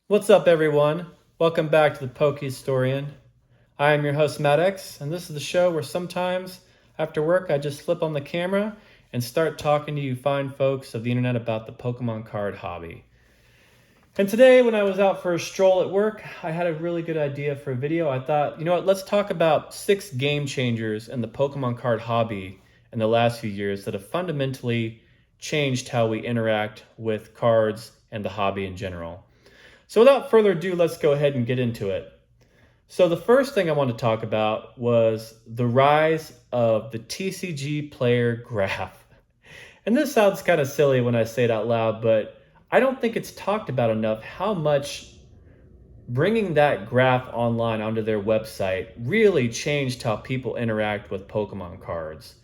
What's up, everyone? Welcome back to the Pokehistorian. I am your host, Maddox, and this is the show where sometimes after work I just flip on the camera and start talking to you fine folks of the internet about the Pokemon card hobby. And today, when I was out for a stroll at work, I had a really good idea for a video. I thought, you know what, let's talk about 6 game changers in the Pokemon card hobby in the last few years that have fundamentally changed how we interact with cards and the hobby in general. So without further ado, let's go ahead and get into it. So the first thing I want to talk about was the rise of the TCG player graph. And this sounds kind of silly when I say it out loud, but I don't think it's talked about enough how much bringing that graph online onto their website really changed how people interact with Pokemon cards.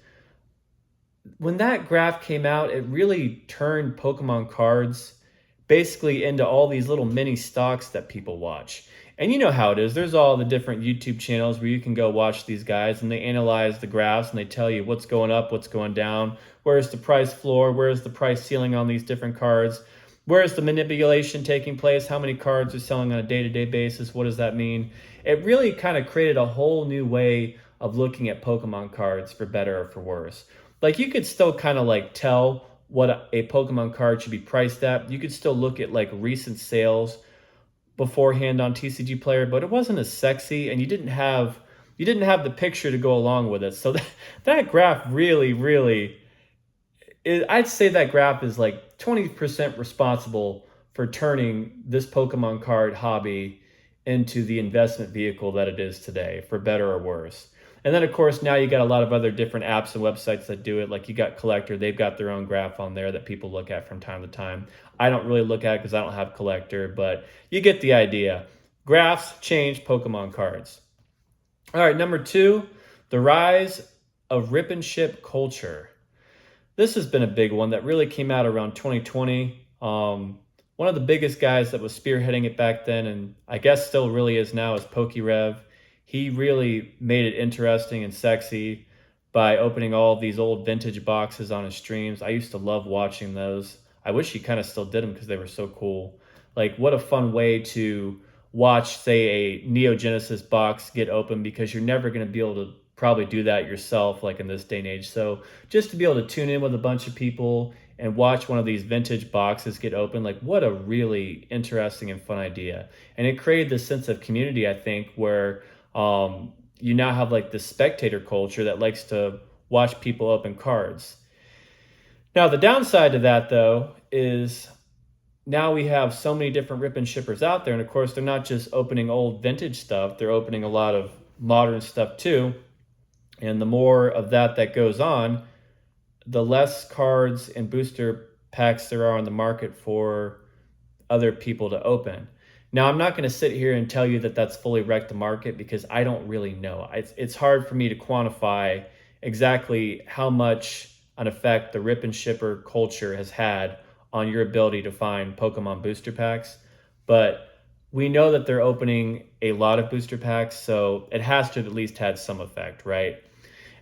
When that graph came out, it really turned Pokemon cards basically into all these little mini stocks that people watch. And you know how it is. There's all the different YouTube channels where you can go watch these guys and they analyze the graphs and they tell you what's going up, what's going down, where's the price floor, where's the price ceiling on these different cards, where's the manipulation taking place, how many cards are selling on a day-to-day basis, what does that mean? It really kind of created a whole new way of looking at Pokemon cards, for better or for worse. Like, you could still kind of like tell what a Pokemon card should be priced at. You could still look at like recent sales beforehand on TCG Player, but it wasn't as sexy, and you didn't have the picture to go along with it. So that graph really, I'd say that graph is like 20% responsible for turning this Pokemon card hobby into the investment vehicle that it is today, for better or worse. And then, of course, now you got a lot of other different apps and websites that do it. Like, you got Collector, they've got their own graph on there that people look at from time to time. I don't really look at it because I don't have Collector, but you get the idea. Graphs change Pokemon cards. All right, number 2, the rise of rip and ship culture. This has been a big one that really came out around 2020. One of the biggest guys that was spearheading it back then, and I guess still really is now, is PokeRev. He really made it interesting and sexy by opening all of these old vintage boxes on his streams. I used to love watching those. I wish he kind of still did them because they were so cool. Like, what a fun way to watch, say, a Neo Genesis box get open, because you're never going to be able to probably do that yourself, like in this day and age. So just to be able to tune in with a bunch of people and watch one of these vintage boxes get open, like, what a really interesting and fun idea. And it created this sense of community, I think, where you now have like this spectator culture that likes to watch people open cards. Now, the downside to that, though, is now we have so many different rip and shippers out there. And of course, they're not just opening old vintage stuff, they're opening a lot of modern stuff too. And the more of that goes on, the less cards and booster packs there are on the market for other people to open. Now, I'm not going to sit here and tell you that that's fully wrecked the market, because I don't really know. It's hard for me to quantify exactly how much an effect the rip and shipper culture has had on your ability to find Pokemon booster packs. But we know that they're opening a lot of booster packs, so it has to have at least had some effect, right?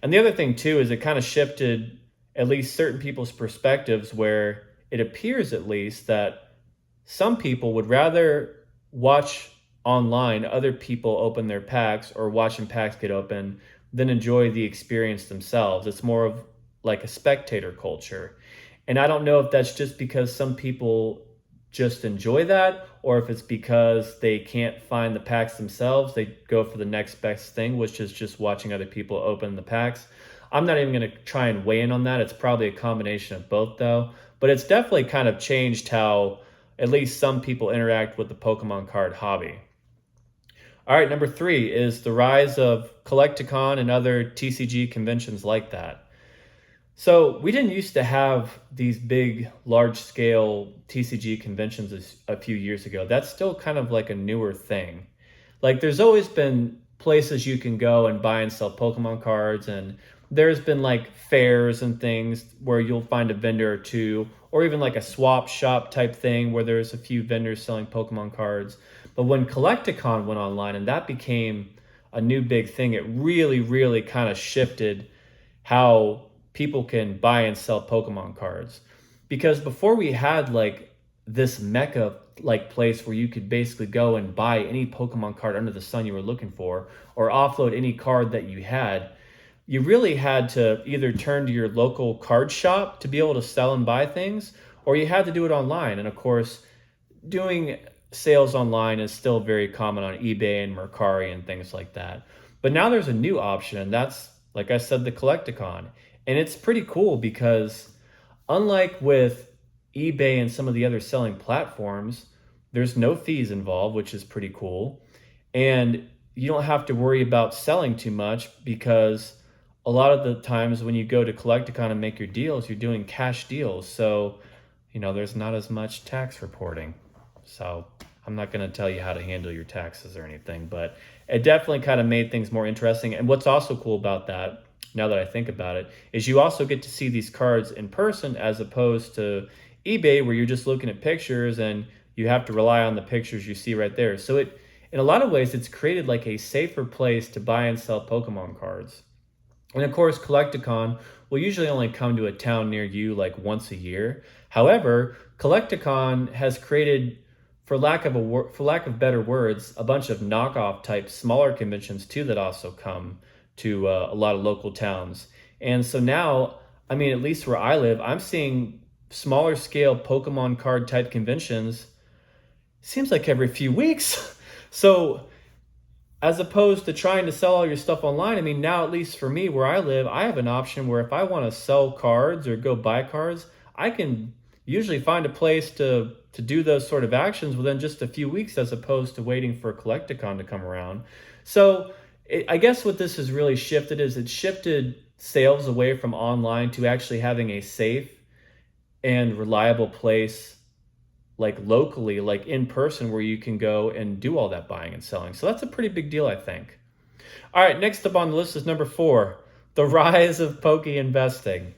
And the other thing too is it kind of shifted at least certain people's perspectives, where it appears at least that some people would rather watch online other people open their packs or watching packs get open than enjoy the experience themselves. It's more of like a spectator culture. And I don't know if that's just because some people just enjoy that, or if it's because they can't find the packs themselves. They go for the next best thing, which is just watching other people open the packs. I'm not even going to try and weigh in on that. It's probably a combination of both, though. But it's definitely kind of changed how at least some people interact with the Pokemon card hobby. All right, number 3 is the rise of Collecticon and other TCG conventions like that. So we didn't used to have these big, large-scale TCG conventions a few years ago. That's still kind of like a newer thing. Like, there's always been places you can go and buy and sell Pokemon cards, and there's been like fairs and things where you'll find a vendor or two, or even like a swap shop type thing where there's a few vendors selling Pokemon cards. But when Collecticon went online and that became a new big thing, it really kind of shifted how people can buy and sell Pokemon cards. Because before we had like this mecca place where you could basically go and buy any Pokemon card under the sun you were looking for, or offload any card that you had. You really had to either turn to your local card shop to be able to sell and buy things, or you had to do it online. And of course, doing sales online is still very common on eBay and Mercari and things like that. But now there's a new option, and that's, like I said, the Collecticon. And it's pretty cool because unlike with eBay and some of the other selling platforms, there's no fees involved, which is pretty cool. And you don't have to worry about selling too much because a lot of the times when you go to Collecticon and make your deals, you're doing cash deals. So, there's not as much tax reporting. So I'm not going to tell you how to handle your taxes or anything, but it definitely kind of made things more interesting. And what's also cool about that, now that I think about it, is you also get to see these cards in person as opposed to eBay where you're just looking at pictures and you have to rely on the pictures you see right there. So in a lot of ways, it's created like a safer place to buy and sell Pokemon cards. And of course, Collecticon will usually only come to a town near you like once a year. However, Collecticon has created, for lack of better words, a bunch of knockoff type smaller conventions too that also come to a lot of local towns. And so now, at least where I live, I'm seeing smaller scale Pokemon card type conventions. Seems like every few weeks. So as opposed to trying to sell all your stuff online, now at least for me where I live, I have an option where if I want to sell cards or go buy cards, I can usually find a place to do those sort of actions within just a few weeks as opposed to waiting for Collecticon to come around. So I guess what this has really shifted is it shifted sales away from online to actually having a safe and reliable place like locally, like in person, where you can go and do all that buying and selling. So that's a pretty big deal, I think. All right, next up on the list is number 4, the rise of Poke investing.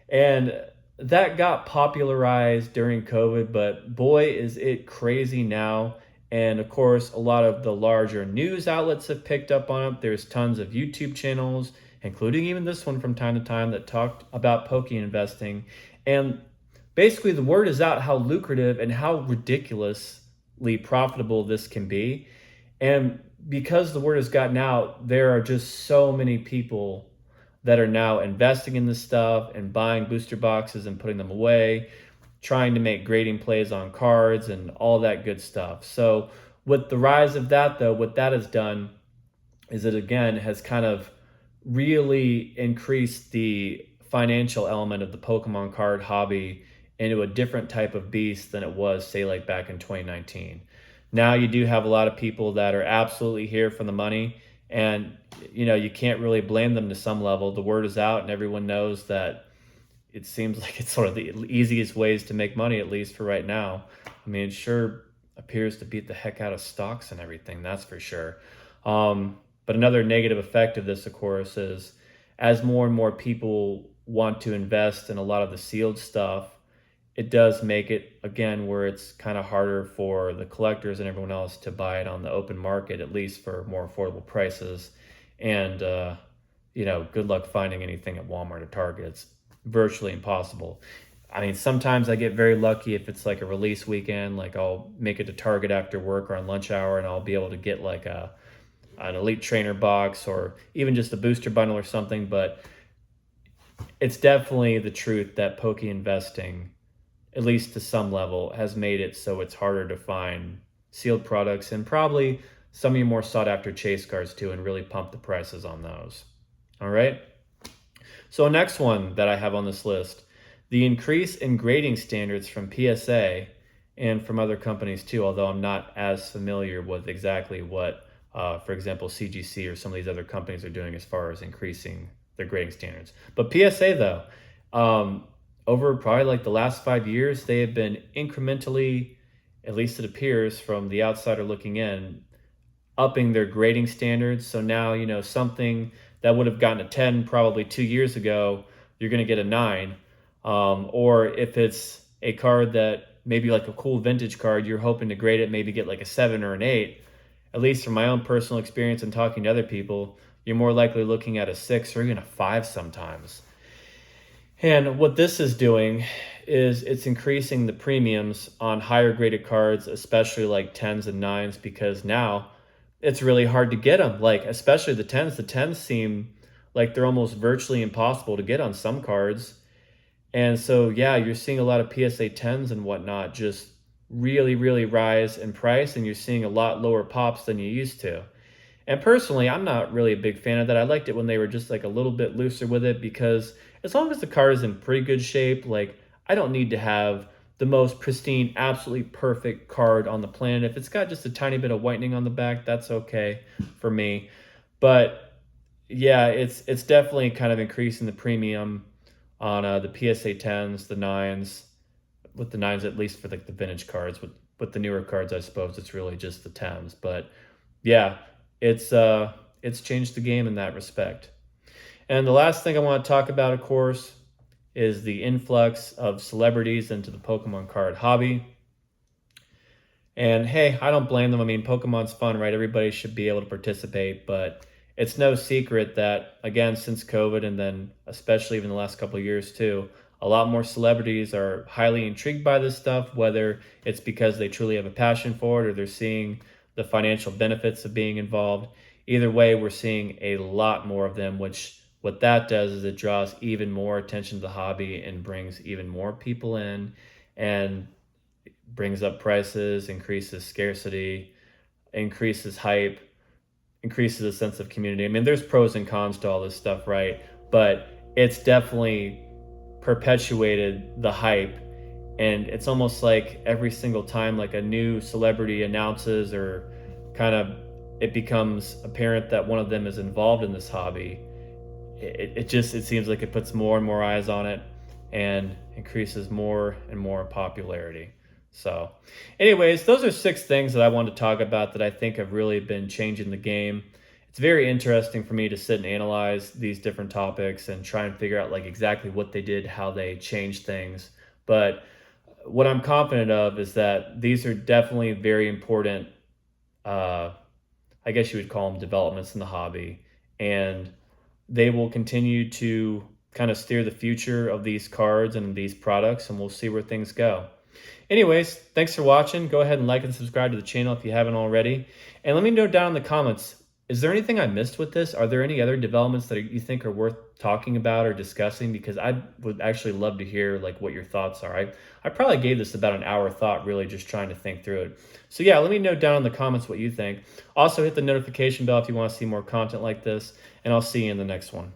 And that got popularized during COVID, but boy, is it crazy now. And of course, a lot of the larger news outlets have picked up on it. There's tons of YouTube channels, including even this one from time to time, that talked about Poke investing. And basically, the word is out how lucrative and how ridiculously profitable this can be. And because the word has gotten out, there are just so many people that are now investing in this stuff and buying booster boxes and putting them away, trying to make grading plays on cards and all that good stuff. So with the rise of that, though, what that has done is it, again, has kind of really increased the financial element of the Pokemon card hobby into a different type of beast than it was, say, like back in 2019. Now you do have a lot of people that are absolutely here for the money, and you can't really blame them to some level. The word is out and everyone knows that it seems like it's sort of the easiest ways to make money, at least for right now. It sure appears to beat the heck out of stocks and everything, that's for sure. But another negative effect of this, of course, is as more and more people want to invest in a lot of the sealed stuff, it does make it, again, where it's kind of harder for the collectors and everyone else to buy it on the open market, at least for more affordable prices. And, good luck finding anything at Walmart or Target. It's virtually impossible. Sometimes I get very lucky if it's like a release weekend, like I'll make it to Target after work or on lunch hour, and I'll be able to get like an Elite Trainer box or even just a booster bundle or something. But it's definitely the truth that Poke investing, at least to some level, has made it so it's harder to find sealed products and probably some of your more sought after chase cards too, and really pump the prices on those. All right. So next one that I have on this list, the increase in grading standards from PSA and from other companies too, although I'm not as familiar with exactly what, for example, CGC or some of these other companies are doing as far as increasing their grading standards. But PSA though, over probably like the last 5 years, they have been incrementally, at least it appears from the outsider looking in, upping their grading standards. So now, something that would have gotten a 10 probably 2 years ago, you're going to get a 9. Or if it's a card that maybe like a cool vintage card, you're hoping to grade it, maybe get like a 7 or an 8. At least from my own personal experience and talking to other people, you're more likely looking at a 6 or even a 5 sometimes. And what this is doing is it's increasing the premiums on higher graded cards, especially like tens and nines, because now it's really hard to get them. Like, especially the tens. The tens seem like they're almost virtually impossible to get on some cards. And so, yeah, you're seeing a lot of PSA 10s and whatnot just really, really rise in price, and you're seeing a lot lower pops than you used to. And personally, I'm not really a big fan of that. I liked it when they were just like a little bit looser with it, because as long as the car is in pretty good shape, like I don't need to have the most pristine, absolutely perfect card on the planet. If it's got just a tiny bit of whitening on the back, that's okay for me. But yeah, it's definitely kind of increasing the premium on the PSA 10s, the 9s, with the 9s at least for like the vintage cards. With the newer cards, I suppose it's really just the 10s. But yeah, it's changed the game in that respect. And the last thing I want to talk about, of course, is the influx of celebrities into the Pokemon card hobby. And hey, I don't blame them. I mean, Pokemon's fun, right? Everybody should be able to participate, but it's no secret that, again, since COVID, and then especially even the last couple of years too, a lot more celebrities are highly intrigued by this stuff, whether it's because they truly have a passion for it or they're seeing the financial benefits of being involved. Either way, we're seeing a lot more of them, which what that does is it draws even more attention to the hobby and brings even more people in, and brings up prices, increases scarcity, increases hype, increases a sense of community. I mean, there's pros and cons to all this stuff, right? But it's definitely perpetuated the hype. And it's almost like every single time like a new celebrity announces, or kind of it becomes apparent that one of them is involved in this hobby, it seems like it puts more and more eyes on it and increases more and more popularity. So anyways, those are 6 things that I wanted to talk about that I think have really been changing the game. It's very interesting for me to sit and analyze these different topics and try and figure out like exactly what they did, how they changed things. But what I'm confident of is that these are definitely very important, uh, I guess you would call them developments in the hobby. And they will continue to kind of steer the future of these cards and these products, and we'll see where things go. Anyways, thanks for watching. Go ahead and like and subscribe to the channel if you haven't already. And let me know down in the comments, is there anything I missed with this? Are there any other developments that you think are worth talking about or discussing? Because I would actually love to hear like what your thoughts are. I probably gave this about an hour thought, really just trying to think through it. So yeah, let me know down in the comments what you think. Also hit the notification bell if you want to see more content like this, and I'll see you in the next one.